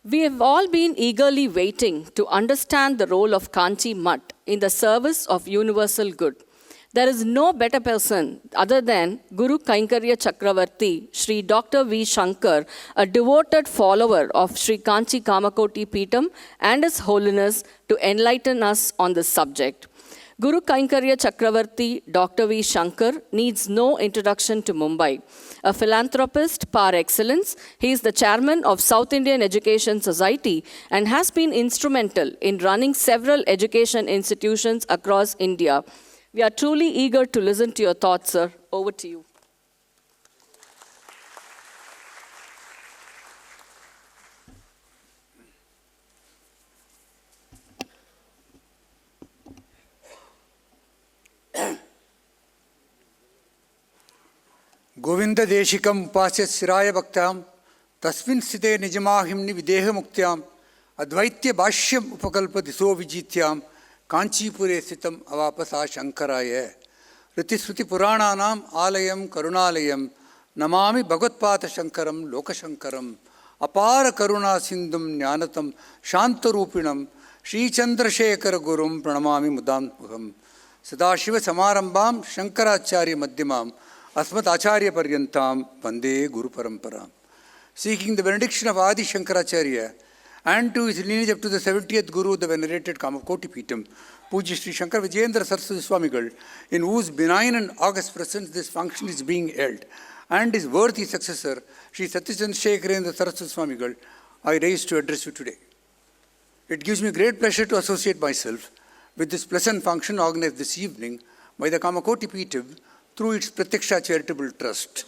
We have all been eagerly waiting to understand the role of Kanchi Mutt in the service of universal good. There is no better person other than Guru Kainkarya Chakravarti, Sri Dr. V. Shankar, a devoted follower of Sri Kanchi Kamakoti Peetam and His Holiness, to enlighten us on this subject. Guru Kainkarya Chakravarti, Dr. V. Shankar, needs no introduction to Mumbai. A philanthropist par excellence, he is the chairman of South Indian Education Society and has been instrumental in running several education institutions across India. We are truly eager to listen to your thoughts, sir. Over to you. Govind देशिकम उपास्य शिराय भक्त्याम तस्मिन् स्थिते निजमाहिम्नि विदेह मुक्त्याम अद्वैत्य भाष्यम उपकल्प दिशो विजीत्याम कांचीपुरे स्थितम अवापसा शंकराय ऋतिश्रुति पुराणानाम आलयम करुणालयम नमामि भगवत्पाद शंकरम लोकशंकरम अपार करुणा सिंधुम ज्ञानतम शांतरूपिणम श्रीचंद्रशेखर गुरुम प्रणमामि मुदान्मुखम सदाशिव समारंभाम शंकराचार्य मध्यमाम अस्मत् आचार्य पर्यंताम वंदे गुरु परंपरा. Seeking the benediction of Adi Shankaracharya and to his lineage up to the 70th Guru, the venerated Kamakoti Peetam, Pujya Sri Shankar Vijayendra Saraswati Swamigal, in whose benign and august presence this function is being held, and his worthy successor, Sri Satyachandra Saraswati Swamigal, I raise to address you today. It gives me great pleasure to associate myself with this pleasant function organized this evening by the Kamakoti Peetam through its Pratyaksha Charitable Trust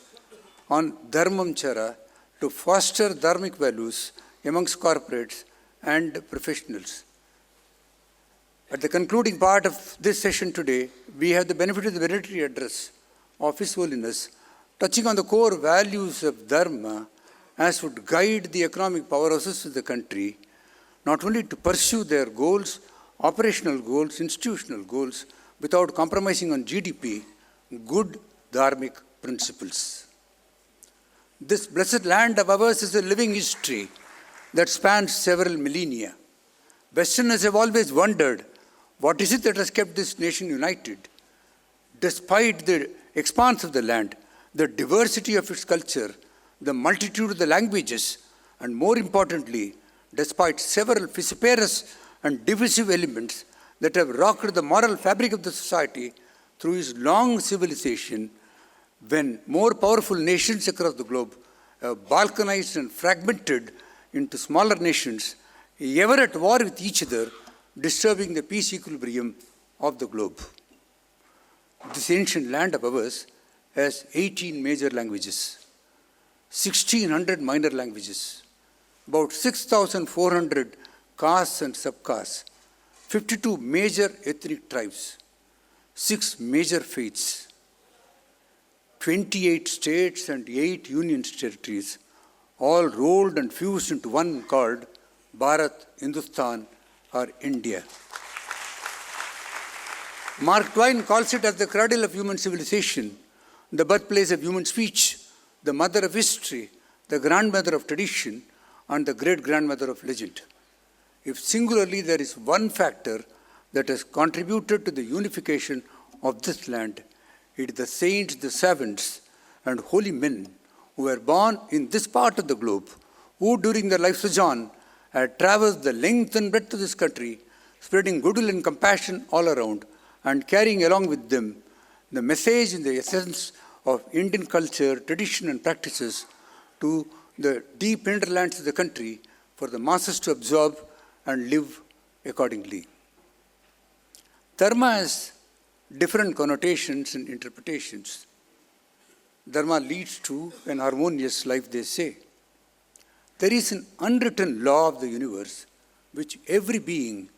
on Dharmam Chara to foster dharmic values amongst corporates and professionals. At the concluding part of this session today, we have the benefit of the venerated address of His Holiness touching on the core values of Dharma as would guide the economic powerhouses of the country, not only to pursue their goals, operational goals, institutional goals, without compromising on GDP, good dharmic principles. This blessed land of ours is a living history that spans several millennia. Westerners have always wondered, what is it that has kept this nation united? Despite the expanse of the land, the diversity of its culture, the multitude of the languages, and more importantly, despite several vociferous and divisive elements that have rocked the moral fabric of the society through its long civilization, when more powerful nations across the globe have balkanized and fragmented into smaller nations, ever at war with each other, disturbing the peace equilibrium of the globe. This ancient land of ours has 18 major languages, 1,600 minor languages, about 6,400 castes and subcastes, 52 major ethnic tribes, 6 major faiths, 28 states and 8 union territories, all rolled and fused into one called Bharat, Hindustan, or India. Mark Twain calls it as the cradle of human civilization, the birthplace of human speech, the mother of history, the grandmother of tradition, and the great-grandmother of legend. If singularly there is one factor that has contributed to the unification of this land, it is the saints, the servants, and holy men who were born in this part of the globe, who during their life sojourn had traversed the length and breadth of this country, spreading goodwill and compassion all around, and carrying along with them the message and the essence of Indian culture, tradition, and practices to the deep hinterlands of the country for the masses to absorb and live accordingly. Dharma has different connotations and interpretations. Dharma leads to an harmonious life, they say. There is an unwritten law of the universe which every being,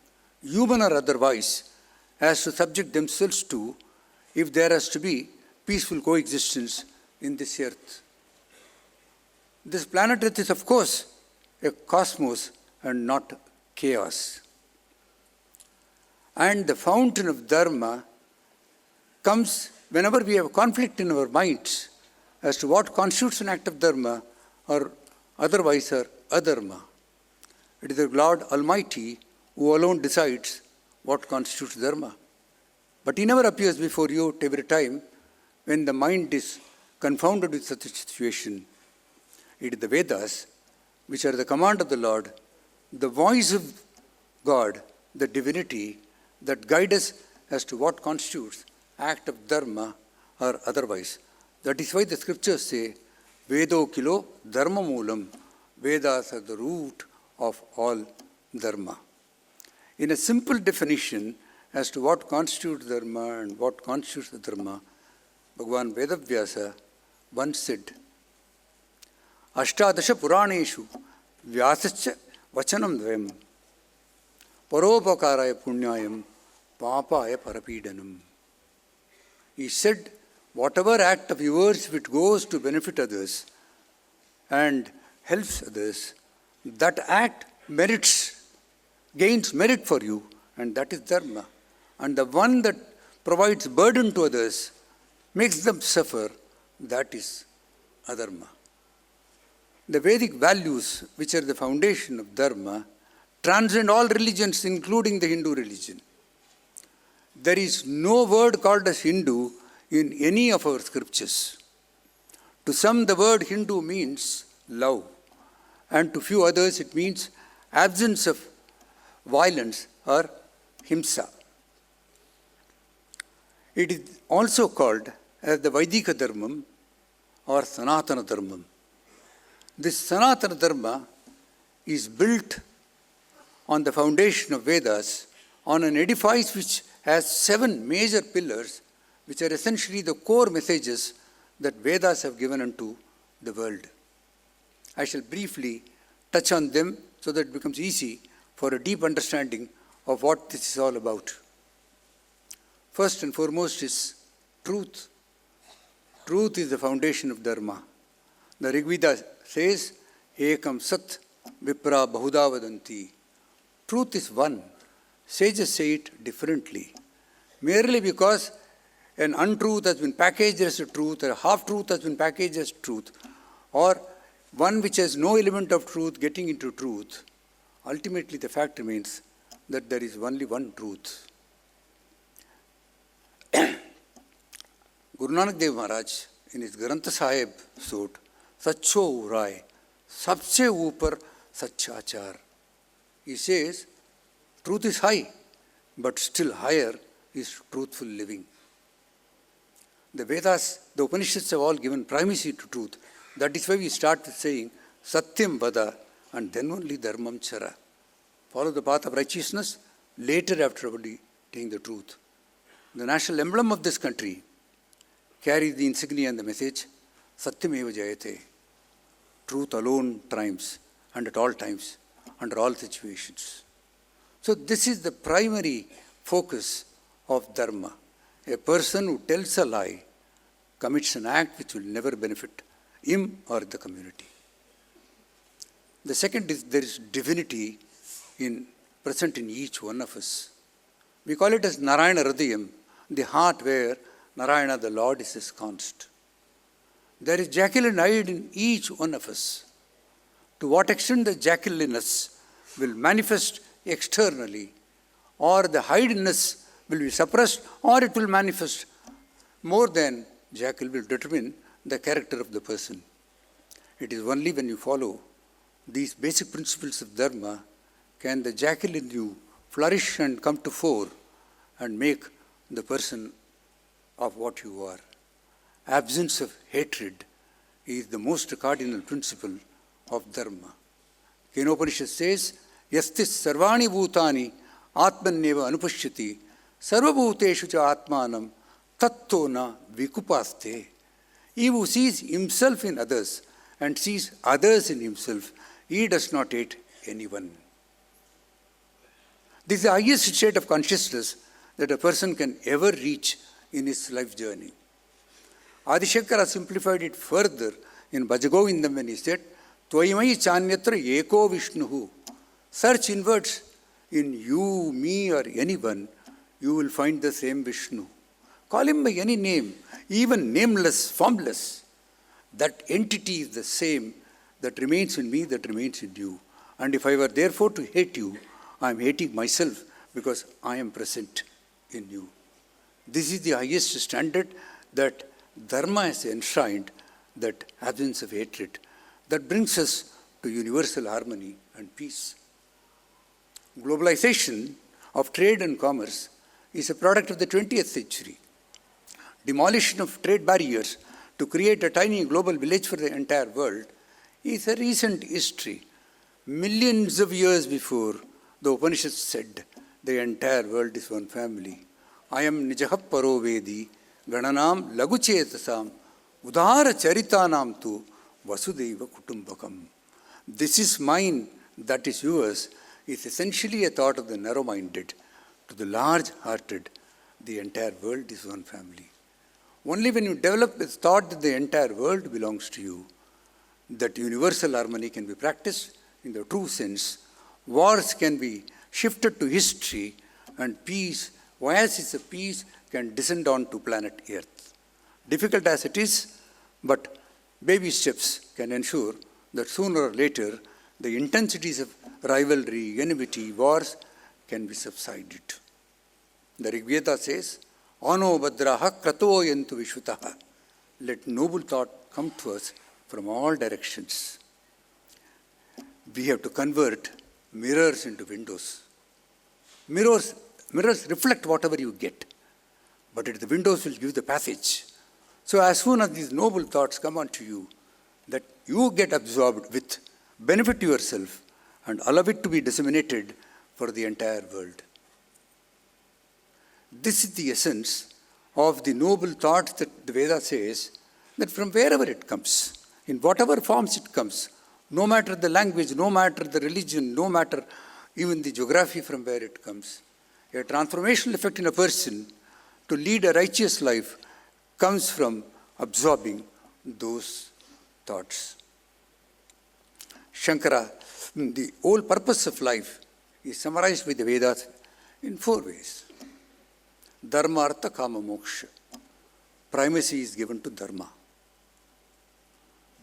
human or otherwise, has to subject themselves to if there has to be peaceful coexistence in this earth. This planet Earth is, of course, a cosmos and not chaos. And the fountain of Dharma comes whenever we have conflict in our minds as to what constitutes an act of Dharma or otherwise or adharma. It is the Lord Almighty who alone decides what constitutes dharma. But he never appears before you at every time when the mind is confounded with such a situation. It is the Vedas, which are the command of the Lord, the voice of God, the divinity, that guide us as to what constitutes act of dharma or otherwise. That is why the scriptures say, Vedo kilo dharma moolam. Vedas are the root of all dharma. In a simple definition as to what constitutes dharma and what constitutes the dharma, Bhagavan Vedavyasa once said, Ashtadasha Puraneshu Vyasascha Vachanam Dvayam Paropakaraya Punyayam Papaya Parapidanam. He said, whatever act of yours, if it goes to benefit others and helps others, that act gains merit for you, and that is dharma. And the one that provides burden to others, makes them suffer, that is adharma. The Vedic values, which are the foundation of dharma, transcend all religions, including the Hindu religion. There is no word called as Hindu in any of our scriptures. To some, the word Hindu means love, and to few others, it means absence of violence or himsa. It is also called as the Vaidika Dharmam or Sanatana Dharmam. This Sanatana Dharma is built on the foundation of Vedas, on an edifice which has 7 major pillars, which are essentially the core messages that Vedas have given unto the world. I shall briefly touch on them so that it becomes easy for a deep understanding of what this is all about. First and foremost is truth. Truth is the foundation of dharma. The Rigveda says, Ekam Sat Vipra Bahuda Vadanti. Truth is one. Sages say it differently. Merely because an untruth has been packaged as a truth, or a half-truth has been packaged as truth, or one which has no element of truth getting into truth, ultimately the fact remains that there is only one truth. Guru Nanak Dev Maharaj, in his Granth Sahib Sot, Sacho Urai, Sabse Upar Sachachar. He says, truth is high, but still higher is truthful living. The Vedas, the Upanishads have all given primacy to truth. That is why we start with saying, Satyam Vada, and then only Dharmam Chara. Follow the path of righteousness, later after taking the truth. The national emblem of this country carries the insignia and the message, Satyameva Jayate. Truth alone triumphs, and at all times, under all situations. So this is the primary focus of dharma. A person who tells a lie commits an act which will never benefit him or the community. The second is there is divinity present in each one of us. We call it as Narayana Hridayam, the heart where Narayana, the Lord, is ensconced. There is Jekyll and Hyde in each one of us. To what extent the Jekyll in us will manifest externally, or the Hydeness will be suppressed, or it will manifest more than Jekyll, will determine the character of the person. It is only when you follow these basic principles of dharma can the Jekyll in you flourish and come to fore and make the person of what you are. Absence of hatred is the most cardinal principle of dharma. Kenopanishad says, Yastis sarvani bhutani atmanneva anupashyati sarvabhuteshu cha atmanam tatto na vikupaste. He who sees himself in others and sees others in himself, he does not hate anyone. This is the highest state of consciousness that a person can ever reach in his life journey. Adi Shankara simplified it further in Bhajagovindam when he said, Tvayamai chanyatra eko Vishnuhu. Search inwards in you, me, or anyone, you will find the same Vishnu. Call him by any name, even nameless, formless. That entity is the same that remains in me, that remains in you. And if I were therefore to hate you, I am hating myself because I am present in you. This is the highest standard that Dharma has enshrined, that absence of hatred, that brings us to universal harmony and peace. Globalization of trade and commerce is a product of the 20th century. Demolition of trade barriers to create a tiny global village for the entire world is a recent history. Millions of years before, the Upanishads said, the entire world is one family. I am Nijah Paro Vedi, Gananam Laguchetasam, Udhara Charitanam tu Vasudeva Kutumbakam. This is mine, that is yours, is essentially a thought of the narrow-minded. To the large-hearted, the entire world is one family. Only when you develop this thought that the entire world belongs to you, that universal harmony can be practiced in the true sense, wars can be shifted to history, and peace, oasis of peace, can descend on to planet Earth. Difficult as it is, but baby steps can ensure that sooner or later the intensities of rivalry, enmity, wars can be subsided. The Rig Veda says, Ano Badraha Krato Yantu Vishvataha. Let noble thought come to us from all directions. We have to convert mirrors into windows. Mirrors reflect whatever you get, but the windows will give the passage. So as soon as these noble thoughts come onto you, that you get absorbed with, benefit yourself, and allow it to be disseminated for the entire world. This is the essence of the noble thoughts that the Veda says, that from wherever it comes, in whatever forms it comes, no matter the language, no matter the religion, no matter even the geography from where it comes, a transformational effect in a person to lead a righteous life comes from absorbing those thoughts. Shankara, the whole purpose of life is summarized by the Vedas in 4 ways. Dharma, Artha, Kama, Moksha. Primacy is given to Dharma.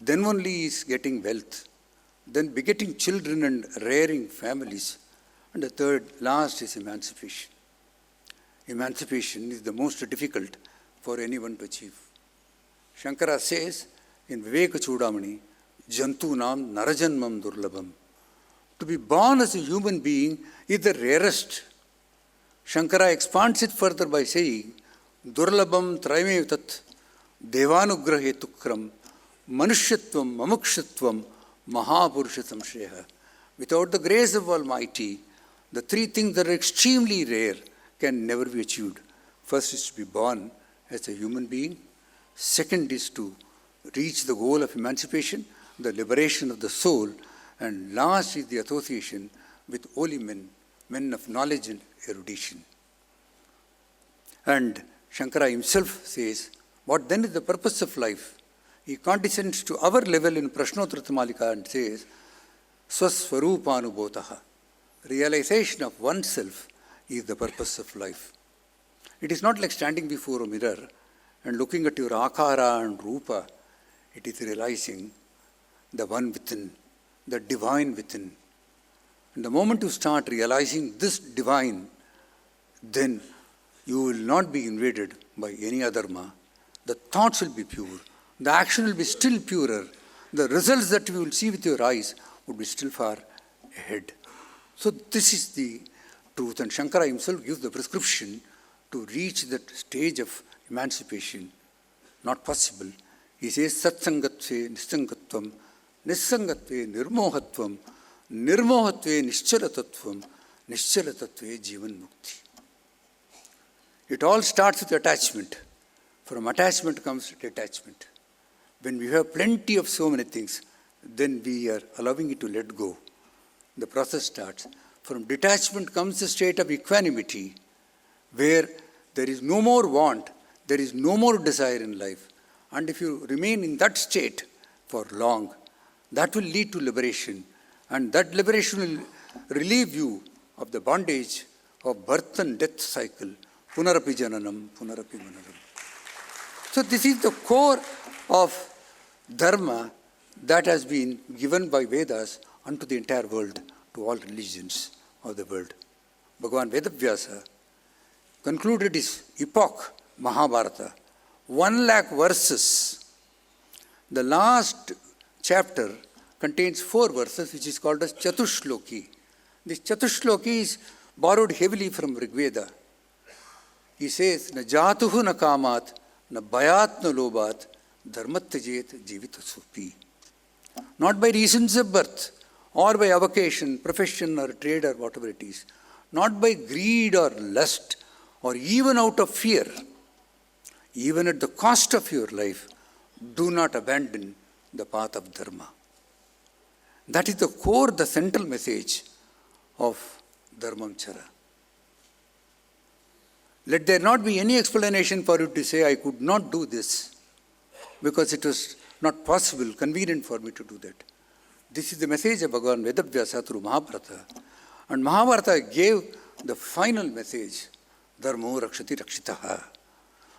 Then only is getting wealth. Then begetting children and rearing families. And the third, last, is emancipation. Emancipation is the most difficult for anyone to achieve. Shankara says in Viveka Chudamani, Jantunam Narajanmam Durlabham. To be born as a human being is the rarest. Shankara expands it further by saying, Durlabham Traimevitat Devanugrahe Tukram Manushyatvam Mamukshatvam Mahapurusha Samsheha. Without the grace of Almighty, the 3 things that are extremely rare can never be achieved. First is to be born as a human being. Second is to reach the goal of emancipation, the liberation of the soul. And last is the association with holy men, men of knowledge and erudition. And Shankara himself says, what then is the purpose of life? He condescends to our level in Prashnotrattamalika and says, Swaswarupanubotaha. Realization of oneself is the purpose of life. It is not like standing before a mirror and looking at your akara and rupa. It is realizing the one within, the divine within. And the moment you start realizing this divine, then you will not be invaded by any adharma. The thoughts will be pure. The action will be still purer. The results that you will see with your eyes would be still far ahead. So this is the truth. And Shankara himself gives the prescription to reach that stage of emancipation. Not possible. He says, Satsangatve Nisangatvam, Nisangatve Nirmohatvam, Nirmohatve Nischalatatvam, Nischalatatve Jivan Mukti. It all starts with attachment. From attachment comes detachment. When we have plenty of so many things, then we are allowing it to let go. The process starts. From detachment comes a state of equanimity, where there is no more want, there is no more desire in life. And if you remain in that state for long, that will lead to liberation. And that liberation will relieve you of the bondage of birth and death cycle. Punarapi jananam, punarapi manaram. So this is the core of dharma that has been given by Vedas unto the entire world, to all religions of the world. Bhagavan Vedavyasa concluded his epoch, Mahabharata, 1,00,000 verses. The last chapter contains 4 verses, which is called as Chatushloki. This Chatushloki is borrowed heavily from Rigveda. He says, "Na jatuhu na kamat, na bayat na lobat, dharmatyajet jivita supi." Not by reasons of birth, or by avocation, profession, or trade, or whatever it is. Not by greed or lust, or even out of fear. Even at the cost of your life, do not abandon the path of dharma. That is the core, the central message of Dharmam Chara. Let there not be any explanation for you to say, I could not do this, because it was not possible, convenient for me to do that. This is the message of Bhagavan Vedavyasa through Mahabharata. And Mahabharata gave the final message, Dharmo Rakshati Rakshitaha.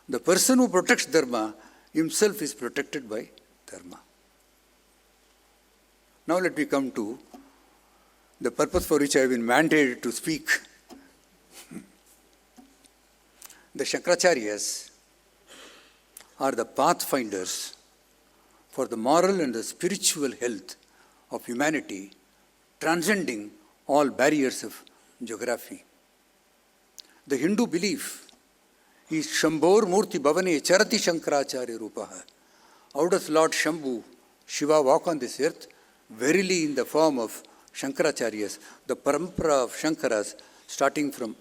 The person who protects Dharma himself is protected by Dharma. Now let me come to the purpose for which I have been mandated to speak. The Shankaracharyas are the pathfinders for the moral and the spiritual health of humanity, transcending all barriers of geography. The Hindu belief is Shambhor Murti Bhavane Charati Shankaracharya Rupaha. How does Lord Shambhu, Shiva, walk on this earth? Verily in the form of Shankaracharyas, the parampara of Shankaras, starting from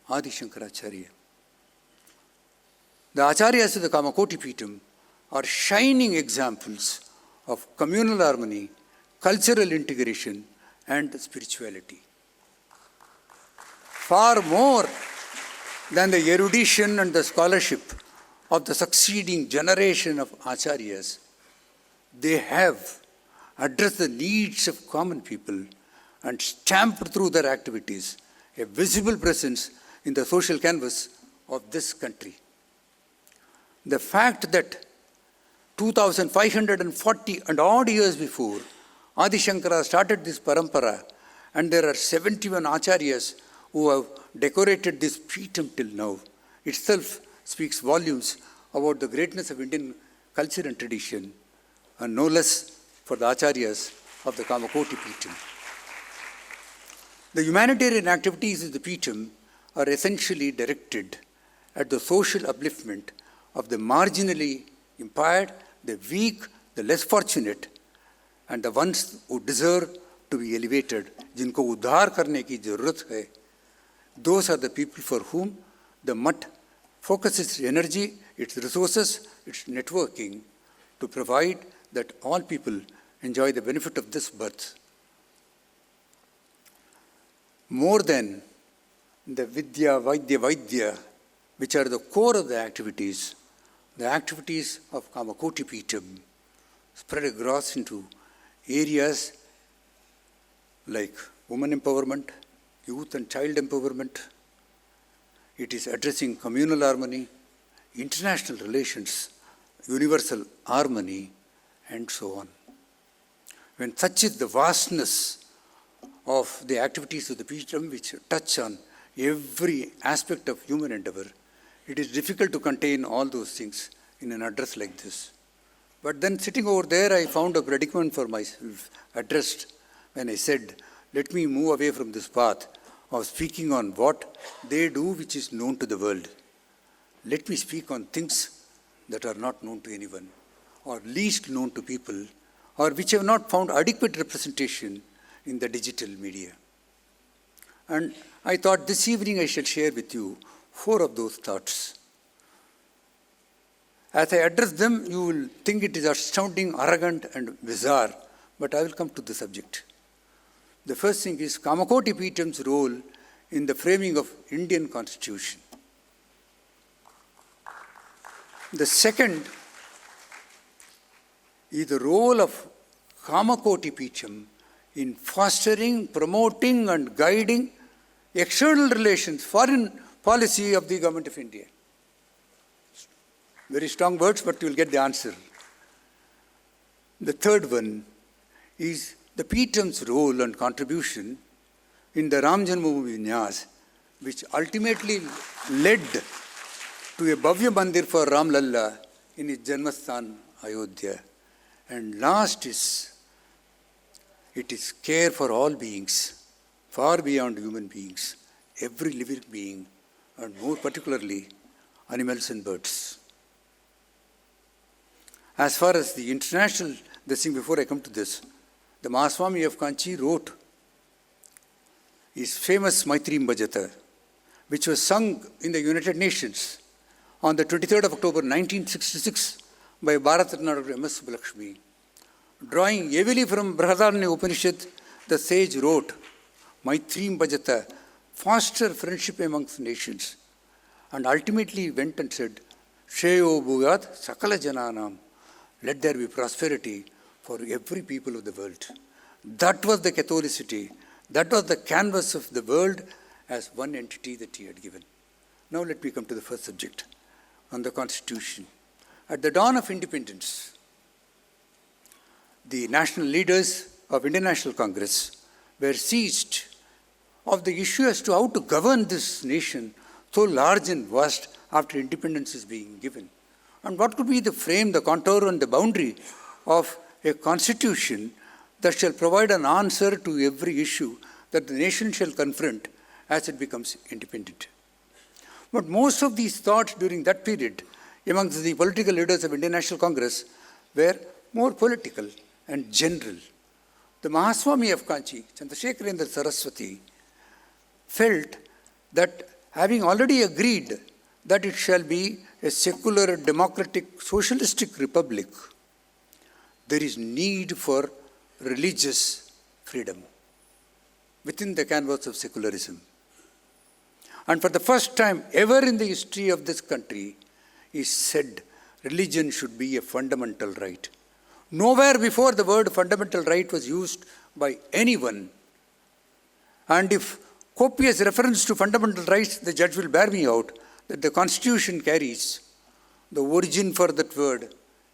Adi Shankaracharya. The Acharyas of the Kamakoti Pitam are shining examples of communal harmony, cultural integration, and spirituality. Far more than the erudition and the scholarship of the succeeding generation of Acharyas, they have addressed the needs of common people and stamped through their activities a visible presence in the social canvas of this country. The fact that 2,540 and odd years before, Adi Shankara started this parampara, and there are 71 acharyas who have decorated this Peetam till now, itself speaks volumes about the greatness of Indian culture and tradition, and no less for the acharyas of the Kamakoti Peetam. The humanitarian activities of the Peetam are essentially directed at the social upliftment of the marginally impaired, the weak, the less fortunate, and the ones who deserve to be elevated, जिनको उद्धार करने की ज़रूरत है. Those are the people for whom the Mutt focuses its energy, its resources, its networking to provide that all people enjoy the benefit of this birth. More than the Vidya, Vaidya, which are the core of the activities of Kamakoti Peetam spread across into areas like women empowerment, youth and child empowerment. It is addressing communal harmony, international relations, universal harmony, and so on. When such is the vastness of the activities of the Peetam, which touch on every aspect of human endeavor, it is difficult to contain all those things in an address like this. But then sitting over there, I found a predicament for myself addressed when I said, let me move away from this path of speaking on what they do which is known to the world. Let me speak on things that are not known to anyone, or least known to people, or which have not found adequate representation in the digital media. And I thought this evening I shall share with you 4 of those thoughts. As I address them, you will think it is astounding, arrogant, and bizarre, but I will come to the subject. The first thing is Kamakoti Peetam's role in the framing of Indian Constitution. The second is the role of Kamakoti Peetam in fostering, promoting, and guiding external relations, foreign policy of the Government of India. Very strong words, but you will get the answer. The third one is the Peetam's role and contribution in the Ram Janmabhoomi Vinyas, which ultimately led to a Bhavya Mandir for Ram Lalla in his Janmasthan, Ayodhya. And last is, it is care for all beings, far beyond human beings, every living being, and more particularly, animals and birds. As far as the international, before I come to this, the Mahaswami of Kanchi wrote his famous Maitreem Bhajata, which was sung in the United Nations on the 23rd of October 1966 by Bharat Ratna Dr. M.S. Subbulakshmi. Drawing heavily from Brihadaranya Upanishad, the sage wrote, Maitreem Bhajata, foster friendship amongst nations, and ultimately went and said, Shreyo Bhugat Sakala Jananam, let there be prosperity for every people of the world. That was the Catholicity, that was the canvas of the world as one entity that he had given. Now let me come to the first subject, on the Constitution. At the dawn of independence, the national leaders of Indian National Congress were seized of the issue as to how to govern this nation so large and vast after independence is being given. And what could be the frame, the contour and the boundary of a constitution that shall provide an answer to every issue that the nation shall confront as it becomes independent. But most of these thoughts during that period amongst the political leaders of Indian National Congress were more political and general. The Mahaswami of Kanchi, Chandrasekharendra Saraswati, felt that having already agreed that it shall be a secular, democratic, socialistic republic, there is need for religious freedom within the canvas of secularism. And for the first time ever in the history of this country, he said religion should be a fundamental right. Nowhere before the word fundamental right was used by anyone. And if copious reference to fundamental rights, the judge will bear me out, that the Constitution carries, the origin for that word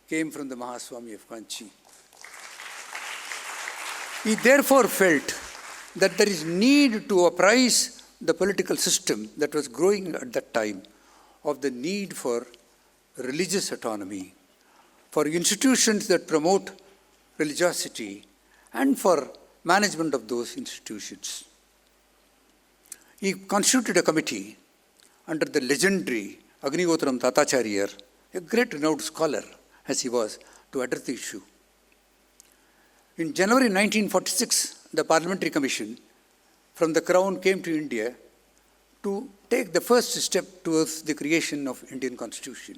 came from the Mahaswami of Kanchi. He therefore felt that there is need to apprise the political system that was growing at that time of the need for religious autonomy, for institutions that promote religiosity, and for management of those institutions. He constituted a committee under the legendary Agnihotram Tatacharya, a great renowned scholar as he was, to address the issue. In January 1946, the Parliamentary Commission from the Crown came to India to take the first step towards the creation of Indian Constitution.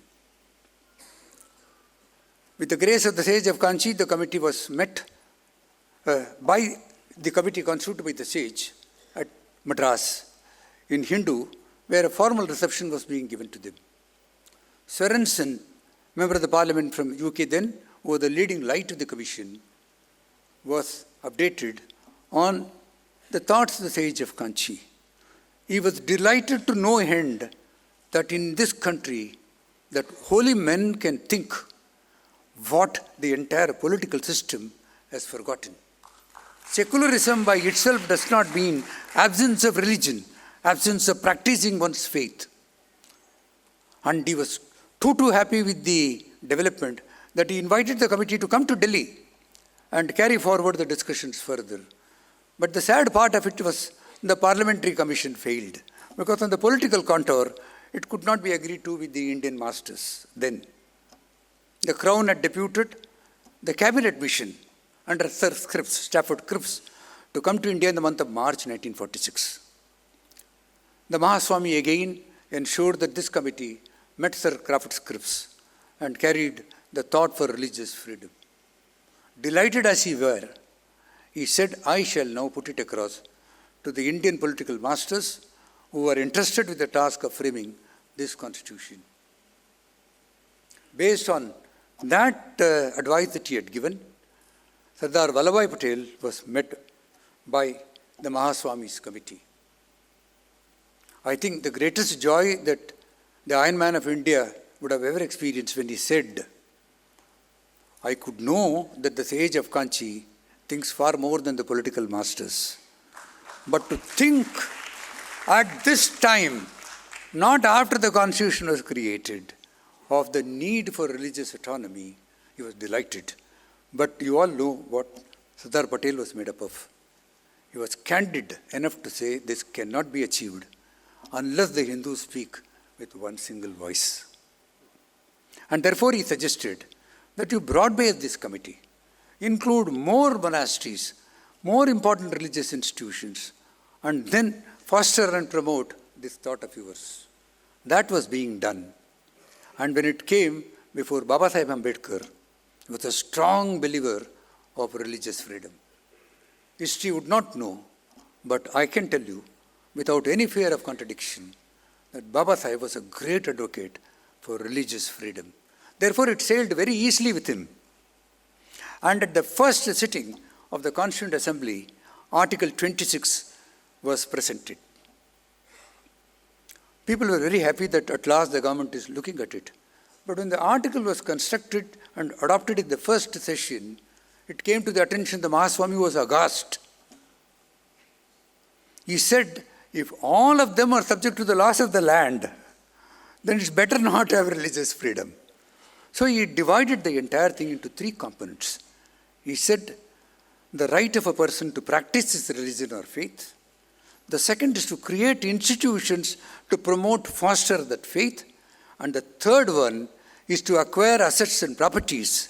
With the grace of the sage of Kanchi, the committee was met by the committee constituted by the sage at Madras in Hindu, where a formal reception was being given to them. Swerensen, member of the Parliament from UK then, who was the leading light of the commission, was updated on the thoughts of the sage of Kanchi. He was delighted to no end that in this country that holy men can think what the entire political system has forgotten. Secularism by itself does not mean absence of religion, absence of practicing one's faith. And he was too happy with the development that he invited the committee to come to Delhi and carry forward the discussions further. But the sad part of it was the Parliamentary Commission failed, because on the political contour, it could not be agreed to with the Indian masters then. The Crown had deputed the Cabinet Mission under Sir Stafford Cripps to come to India in the month of March 1946. The Mahaswami again ensured that this committee met Sir Crawford's Cripps and carried the thought for religious freedom. Delighted as he were, he said, I shall now put it across to the Indian political masters who are entrusted with the task of framing this constitution. Based on that advice that he had given, Sardar Vallabhbhai Patel was met by the Mahaswami's committee. I think the greatest joy that the Iron Man of India would have ever experienced when he said, I could know that the sage of Kanchi thinks far more than the political masters. But to think at this time, not after the constitution was created, of the need for religious autonomy, he was delighted. But you all know what Sardar Patel was made up of. He was candid enough to say this cannot be achieved unless the Hindus speak with one single voice. And therefore he suggested that you broad-base this committee, include more monasteries, more important religious institutions, and then foster and promote this thought of yours. That was being done. And when it came before Baba Sahib Ambedkar, he was a strong believer of religious freedom. History would not know, but I can tell you, without any fear of contradiction, that Baba Sahib was a great advocate for religious freedom. Therefore, it sailed very easily with him. And at the first sitting of the Constituent Assembly, Article 26 was presented. People were very happy that at last the government is looking at it. But when the article was constructed and adopted in the first session, it came to the attention, the Mahaswami was aghast. He said, if all of them are subject to the laws of the land, then it's better not to have religious freedom. So he divided the entire thing into three components. He said, the right of a person to practice his religion or faith. The second is to create institutions to promote, foster that faith. And the third one is to acquire assets and properties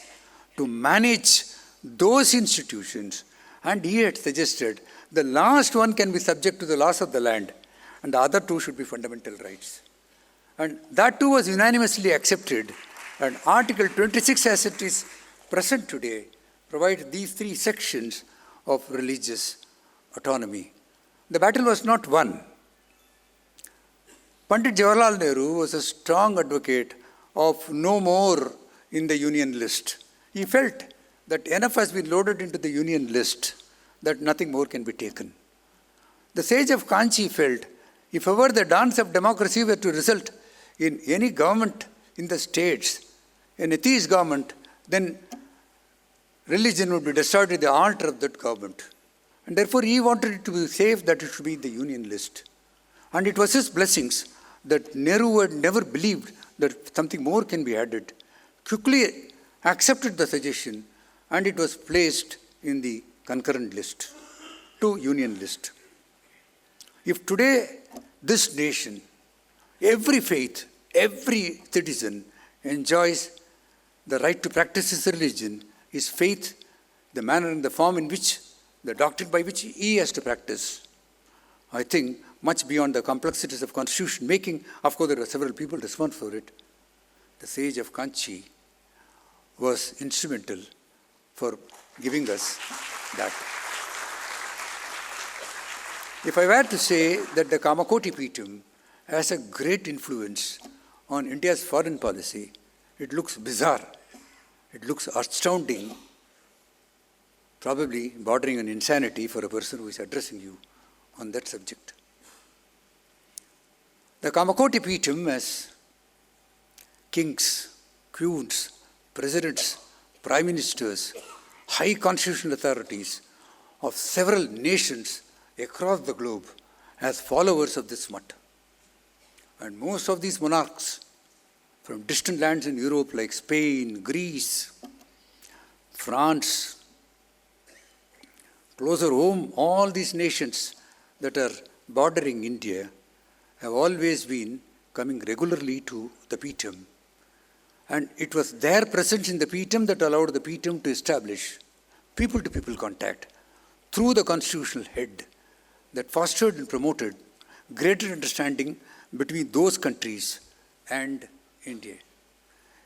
to manage those institutions. And he had suggested the last one can be subject to the laws of the land, and the other two should be fundamental rights. And that too was unanimously accepted. And Article 26, as it is present today, provides these three sections of religious autonomy. The battle was not won. Pandit Jawaharlal Nehru was a strong advocate of no more in the union list. He felt that enough has been loaded into the union list, that nothing more can be taken. The sage of Kanchi felt, if ever the dance of democracy were to result in any government in the states, an atheist government, then religion would be destroyed at the altar of that government. And therefore he wanted it to be safe that it should be in the union list. And it was his blessings that Nehru had never believed that something more can be added, quickly accepted the suggestion, and it was placed in the concurrent list to union list. If today this nation, every faith, every citizen enjoys the right to practice his religion, his faith, the manner and the form in which, the doctrine by which he has to practice, I think much beyond the complexities of constitution making, of course there are several people responsible for it, the sage of Kanchi was instrumental for giving us that. If I were to say that the Kamakoti Peetham has a great influence on India's foreign policy, it looks bizarre, it looks astounding, probably bordering on insanity for a person who is addressing you on that subject. The Kamakoti Peetham has kings, queens, presidents, prime ministers, high constitutional authorities of several nations across the globe as followers of this mutt. And most of these monarchs from distant lands in Europe like Spain, Greece, France, closer home, all these nations that are bordering India have always been coming regularly to the Peetham. And it was their presence in the Peetham that allowed the Peetham to establish people-to-people contact through the constitutional head that fostered and promoted greater understanding between those countries and India.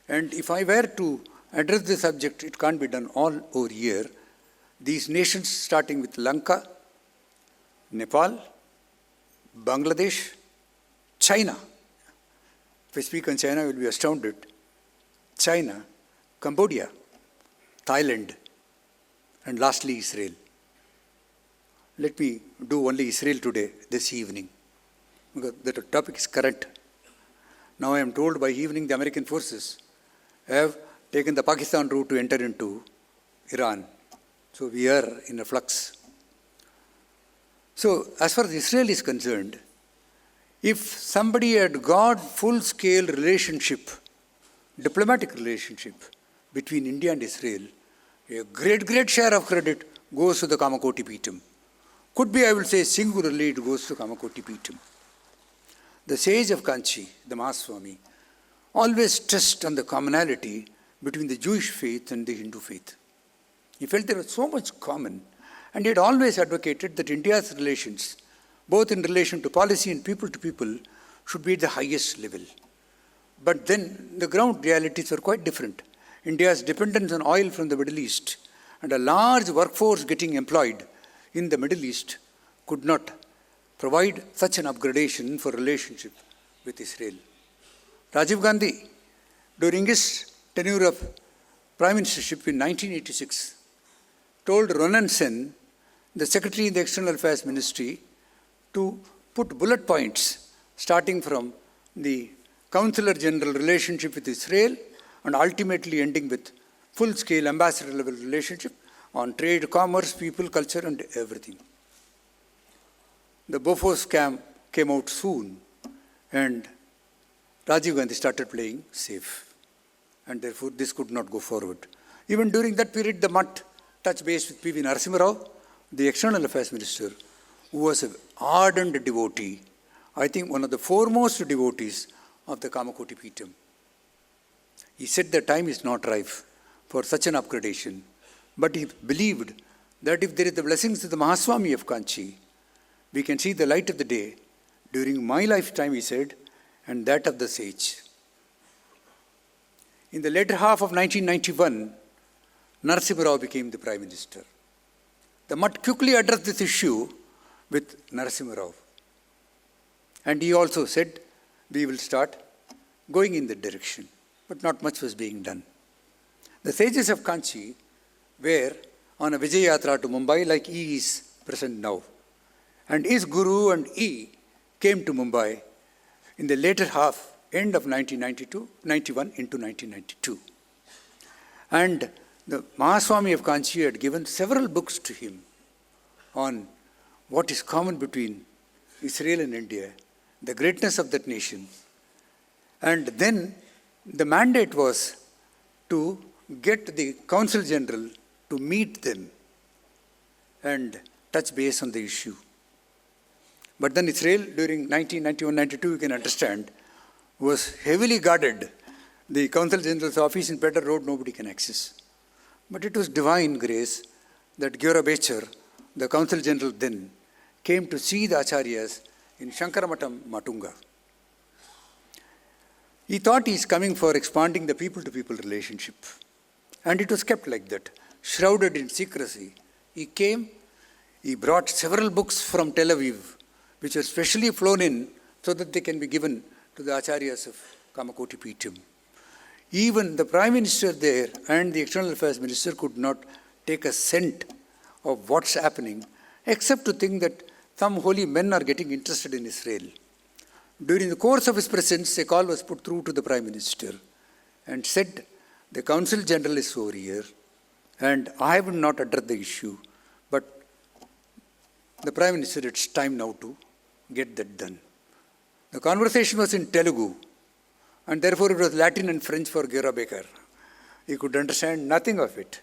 And if I were to address the subject, it can't be done all over here. These nations, starting with Lanka, Nepal, Bangladesh, China. If I speak on China, you will be astounded. China, Cambodia, Thailand, and lastly Israel. Let me do only Israel today, this evening, because the topic is current. Now I am told by evening the American forces have taken the Pakistan route to enter into Iran. So we are in a flux. So as far as Israel is concerned, if somebody had got full-scale relationship, diplomatic relationship between India and Israel, a great share of credit goes to the Kamakoti Peetham. Could be, I will say, singularly it goes to Kamakoti Peetham. The sage of Kanchi, the Mahaswami, always stressed on the commonality between the Jewish faith and the Hindu faith. He felt there was so much common, and he had always advocated that India's relations, both in relation to policy and people to people, should be at the highest level. But then the ground realities were quite different. India's dependence on oil from the Middle East and a large workforce getting employed in the Middle East could not provide such an upgradation for relationship with Israel. Rajiv Gandhi, during his tenure of prime ministership in 1986, told Ronan Sen, the secretary in the External Affairs Ministry, to put bullet points starting from the Consular General relationship with Israel and ultimately ending with full-scale ambassador-level relationship on trade, commerce, people, culture, and everything. The Bofors scam came out soon, and Rajiv Gandhi started playing safe. And therefore, this could not go forward. Even during that period, the Mutt touched base with P.V. Narasimha Rao, the External Affairs Minister, who was an ardent devotee, I think one of the foremost devotees of the Kamakoti Peetham. He said the time is not ripe for such an upgradation, but he believed that if there is the blessings of the Mahaswami of Kanchi, we can see the light of the day during my lifetime, he said, and that of the sage. In the later half of 1991, Narasimha Rao became the Prime Minister. The Mutt quickly addressed this issue with Narasimha Rao. And he also said, we will start going in that direction. But not much was being done. The sages of Kanchi were on a Vijay Yatra to Mumbai, like he is present now. And his guru and he came to Mumbai in the later half, end of 1991 into 1992. And the Mahaswami of Kanchi had given several books to him on what is common between Israel and India, the greatness of that nation. And then the mandate was to get the Consul General to meet them and touch base on the issue. But then Israel, during 1991-92, you can understand, was heavily guarded. The Consul General's office in Pedder Road, nobody can access. But it was divine grace that Gyora Becher, the Consul General then, came to see the Acharyas in Shankaramatam, Matunga. He thought he is coming for expanding the people-to-people relationship. And it was kept like that, shrouded in secrecy. He came, he brought several books from Tel Aviv, which were specially flown in so that they can be given to the Acharyas of Kamakoti Peetham. Even the Prime Minister there and the External Affairs Minister could not take a scent of what's happening, except to think that some holy men are getting interested in Israel. During the course of his presence, a call was put through to the Prime Minister and said, the Consul General is over here and I will not address the issue, but the Prime Minister, it's time now to get that done. The conversation was in Telugu, and therefore it was Latin and French for Gyora Becher. He could understand nothing of it.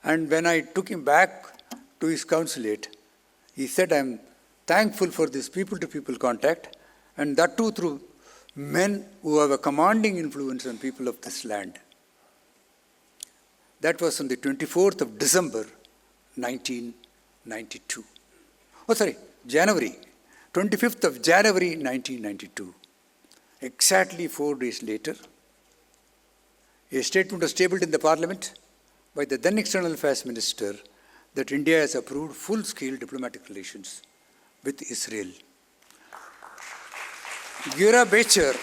And when I took him back to his consulate, he said, I am thankful for this people-to-people contact, and that too through men who have a commanding influence on people of this land. That was on the 24th of December, 1992. January. 25th of January, 1992. Exactly 4 days later, a statement was tabled in the Parliament by the then External Affairs Minister that India has approved full-scale diplomatic relations with Israel. Gyora Becher,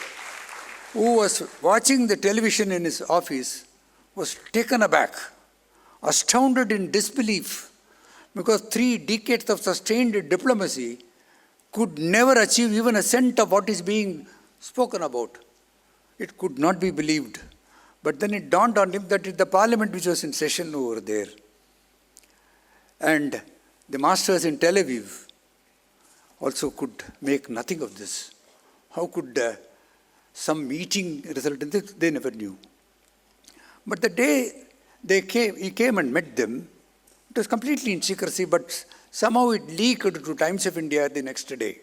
who was watching the television in his office, was taken aback, astounded in disbelief, because 3 decades of sustained diplomacy could never achieve even a cent of what is being spoken about. It could not be believed. But then it dawned on him that it's the Parliament which was in session over there. And the masters in Tel Aviv also could make nothing of this. How could some meeting result in this? They never knew. But the day he came and met them, it was completely in secrecy, but somehow it leaked to Times of India the next day.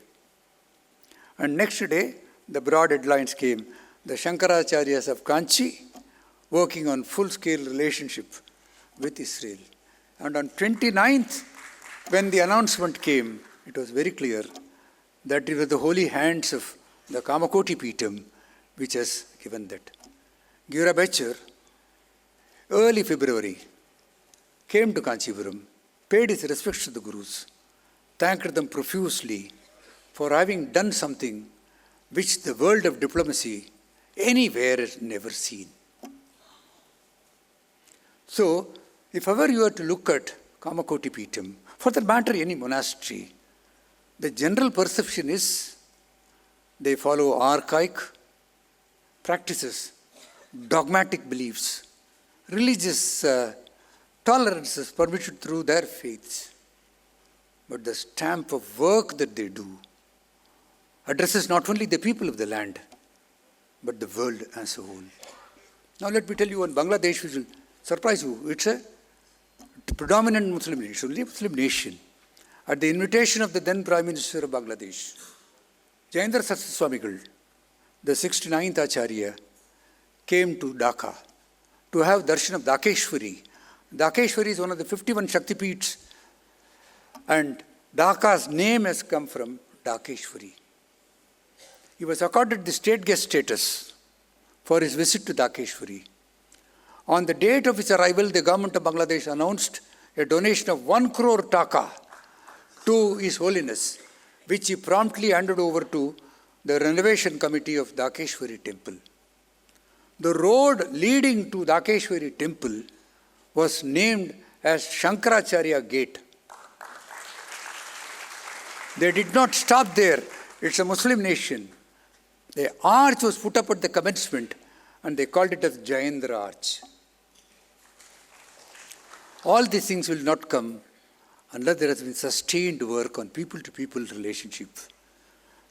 And next day, the broad headlines came, the Shankaracharyas of Kanchi working on full-scale relationship with Israel. And on 29th, when the announcement came, it was very clear that it was the holy hands of the Kamakoti Peetam which has given that. Gura Becher, early February, came to Kanchipuram, paid his respects to the Gurus, thanked them profusely for having done something which the world of diplomacy anywhere has never seen. So, if ever you are to look at Kamakoti Peetam, for that matter any monastery, the general perception is they follow archaic practices, dogmatic beliefs, religious tolerances permitted through their faiths. But the stamp of work that they do addresses not only the people of the land, but the world as a whole. Now let me tell you on Bangladesh, which will surprise you. It's a predominant Muslim nation, only a Muslim nation. At the invitation of the then Prime Minister of Bangladesh, Jayendra Swamigal, the 69th Acharya, came to Dhaka to have darshan of Dhakeshwari. Dhakeshwari is one of the 51 Shaktipeeths, and Dhaka's name has come from Dhakeshwari. He was accorded the state guest status for his visit to Dhakeshwari. On the date of his arrival, the government of Bangladesh announced a donation of 1 crore taka to His Holiness, which he promptly handed over to the renovation committee of Dhakeshwari temple. The road leading to Dhakeshwari temple was named as Shankaracharya Gate. They did not stop there. It's a Muslim nation. The arch was put up at the commencement and they called it as Jayendra Arch. All these things will not come unless there has been sustained work on people-to-people relationship.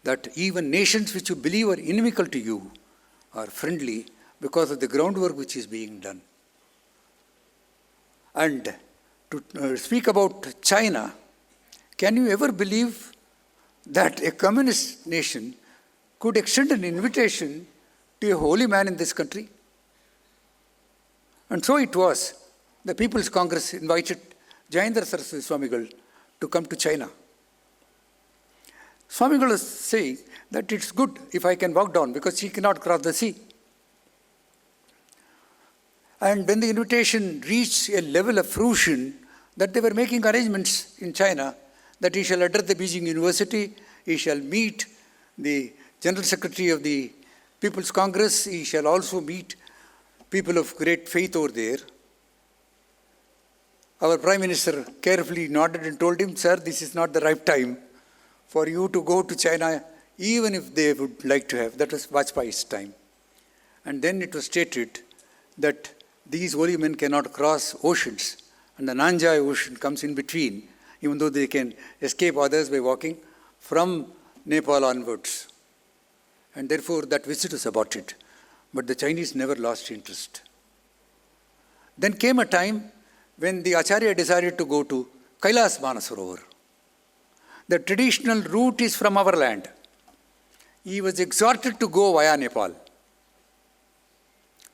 That even nations which you believe are inimical to you are friendly because of the groundwork which is being done. And to speak about China, can you ever believe that a communist nation could extend an invitation to a holy man in this country? And so it was. The People's Congress invited Jayendra Saraswati Swamigal to come to China. Swamigal was saying that it's good if I can walk down because he cannot cross the sea. And when the invitation reached a level of fruition, that they were making arrangements in China that he shall address the Beijing University, he shall meet the General Secretary of the People's Congress, he shall also meet people of great faith over there. Our Prime Minister carefully nodded and told him, sir, this is not the right time for you to go to China, even if they would like to have. That was Vajpayee's time. And then it was stated that these holy men cannot cross oceans, and the Nanjai Ocean comes in between, even though they can escape others by walking from Nepal onwards. And therefore that visit was aborted. But the Chinese never lost interest. Then came a time when the Acharya decided to go to Kailas Manasarovar. The traditional route is from our land. He was exhorted to go via Nepal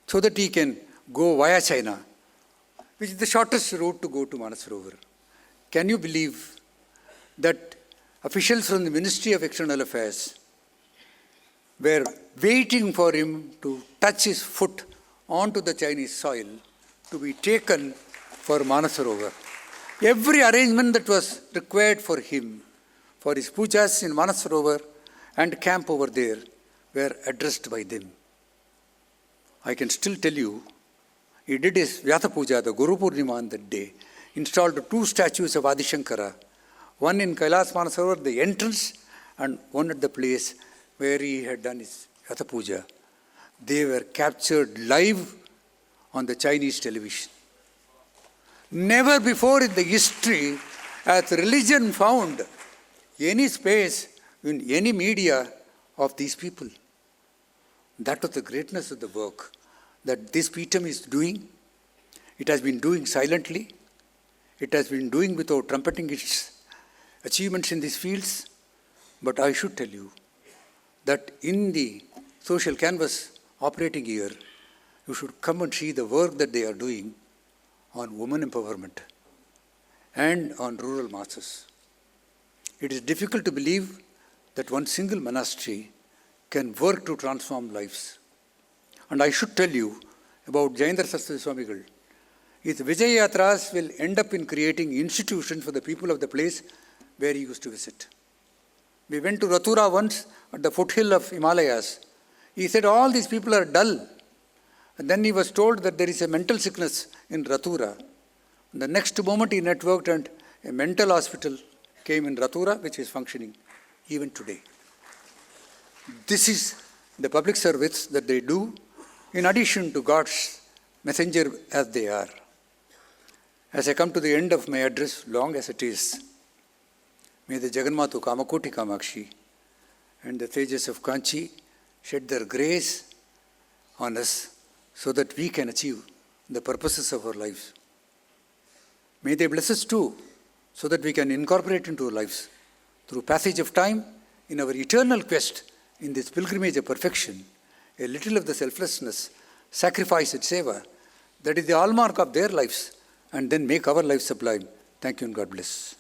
so that he can go via China, which is the shortest route to go to Manasarovar. Can you believe that officials from the Ministry of External Affairs were waiting for him to touch his foot onto the Chinese soil to be taken for Manasarovar? Every arrangement that was required for him, for his pujas in Manasarovar and camp over there, were addressed by them. I can still tell you, he did his Vyatha Puja, the Guru Purnima on that day, installed 2 statues of Adi Shankara, one in Kailas Manasarovar, the entrance, and one at the place where he had done his Vyatha Puja. They were captured live on the Chinese television. Never before in the history has religion found any space in any media of these people. That was the greatness of the work that this Peetam is doing. It has been doing silently. It has been doing without trumpeting its achievements in these fields. But I should tell you that in the social canvas operating here, you should come and see the work that they are doing on women empowerment and on rural masses. It is difficult to believe that one single monastery can work to transform lives. And I should tell you about Jayendra Saraswati Swamigal. His Vijay Yatras will end up in creating institutions for the people of the place where he used to visit. We went to Rathura once at the foothill of Himalayas. He said all these people are dull. And then he was told that there is a mental sickness in Rathura. The next moment he networked and a mental hospital came in Rathura, which is functioning even today. This is the public service that they do in addition to God's messenger as they are. As I come to the end of my address, long as it is, may the Jagannatha Kamakoti Kamakshi and the sages of Kanchi shed their grace on us so that we can achieve the purposes of our lives. May they bless us too, so that we can incorporate into our lives, through passage of time, in our eternal quest in this pilgrimage of perfection, a little of the selflessness, sacrifice and seva, that is the hallmark of their lives, and then make our lives sublime. Thank you and God bless.